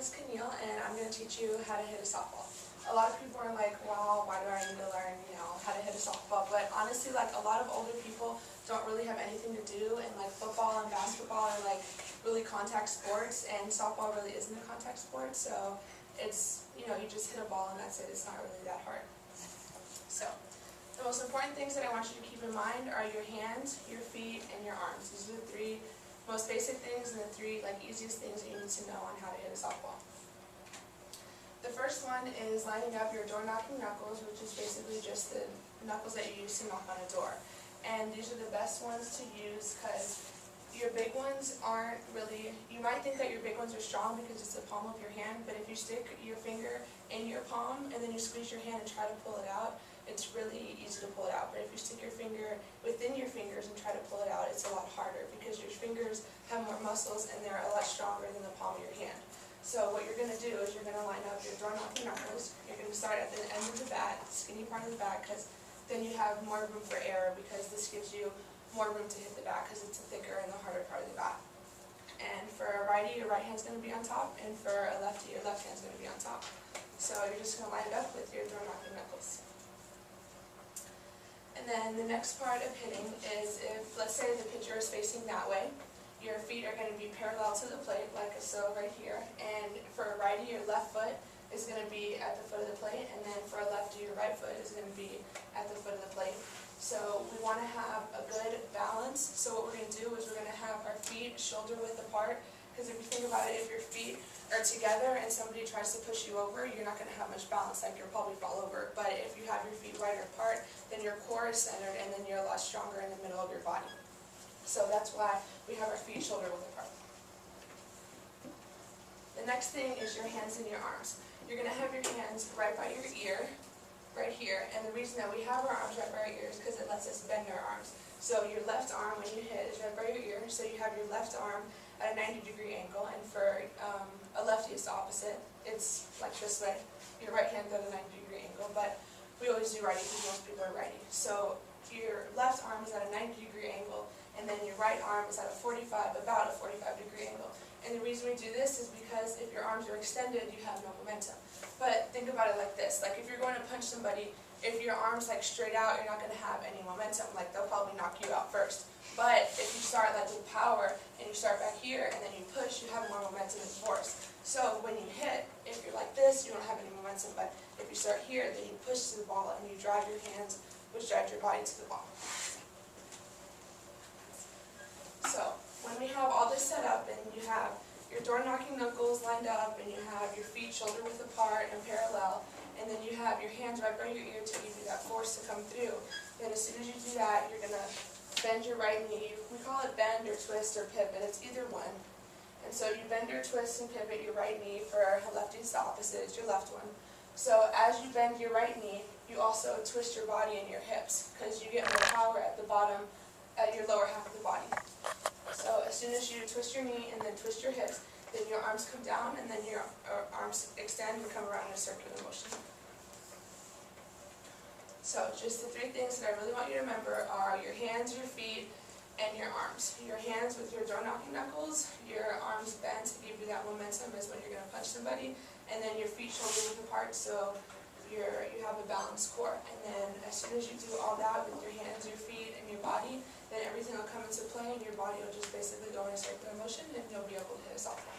is Caneel, and I'm going to teach you how to hit a softball. A lot of people are like, wow, why do I need to learn, how to hit a softball? But honestly, like, a lot of older people don't really have anything to do, and like football and basketball are like really contact sports, and softball really isn't a contact sport. So it's, you just hit a ball and that's it. It's not really that hard. So the most important things that I want you to keep in mind are your hands, your feet, and your arms. These are the three most basic things and the three easiest things that you need to know on how to hit a softball. The first one is lining up your door-knocking knuckles, which is basically just the knuckles that you use to knock on a door. And these are the best ones to use because your big ones aren't really, you might think that your big ones are strong because it's the palm of your hand, but if you stick your finger in your palm and then you squeeze your hand and try to pull it out, it's really easy to pull it out. But if you stick your finger within your fingers and try to pull it out, it's a lot harder because your fingers have more muscles and they're a lot stronger than the palm of your hand. So what you're going to do is you're going to line up your door-knocking knuckles. You're going to start at the end of the bat, skinny part of the bat, because then you have more room for error because this gives you more room to hit the bat because it's a thicker and the harder part of the bat. And for a righty, your right hand's going to be on top, and for a lefty, your left hand's going to be on top. So you're just going to line it up with your door-knocking knuckles. And then the next part of hitting is if, let's say the pitcher is facing that way, your feet are going to be parallel to the plate, like so right here. And for a righty, your left foot is going to be at the foot of the plate, and then for a lefty, your right foot is going to be at the foot of the plate. So we want to have a good balance. So what we're going to do is we're going to have our feet shoulder width apart, because if you think about it, if your feet are together and somebody tries to push you over, you're not going to have much balance, like you'll probably fall over. But if you have your feet wider apart, then your core is centered and then you're a lot stronger in the middle of your body. So that's why we have our feet shoulder width apart. The next thing is your hands and your arms. You're going to have your hands right by your ear, right here, and the reason that we have our arms right by our ear is because it lets us bend our arms. So your left arm when you hit is right by your ear, so you have your left arm at a 90-degree angle, and for a lefty it's the opposite. It's like this way. Your right hand's at a 90-degree angle, but we always do righty because most people are righty. So your left arm is at a 90-degree angle, and then your right arm is at about a 45-degree angle. And the reason we do this is because if your arms are extended, you have no momentum. But think about it like this. Like if you're going to punch somebody, if your arm's straight out, you're not going to have any momentum. Like they'll probably knock you out first. But if you start with power and you start back here and then you push, you have more momentum and force. So when you hit, if you're like this, you don't have any momentum. But if you start here, then you push to the ball and you drive your hands, which drive your body to the ball. So when we have all this set up and you have your door-knocking knuckles lined up and you have your feet shoulder width apart and parallel, and then you have your hands right by your ear to give you that force to come through, then as soon as you do that, you're going to bend your right knee. We call it bend or twist or pivot. It's either one. And so you bend or twist and pivot your right knee. For a lefty, it's the opposite. It's your left one. So as you bend your right knee, you also twist your body and your hips because you get more power at the bottom, at your lower half of the body. So as soon as you twist your knee and then twist your hips, then your arms come down and then your arms extend and come around in a circular motion. So just the three things that I really want you to remember are your hands, your feet, and your arms. Your hands with your door-knocking knuckles, your arms bent to give you that momentum is when you're going to punch somebody, and then your feet shoulder width apart so you have a balanced core. And then as soon as you do all that with your hands, your feet, and your body, then everything will come into play and your body will just basically go in a circular motion and you'll be able to hit a softball.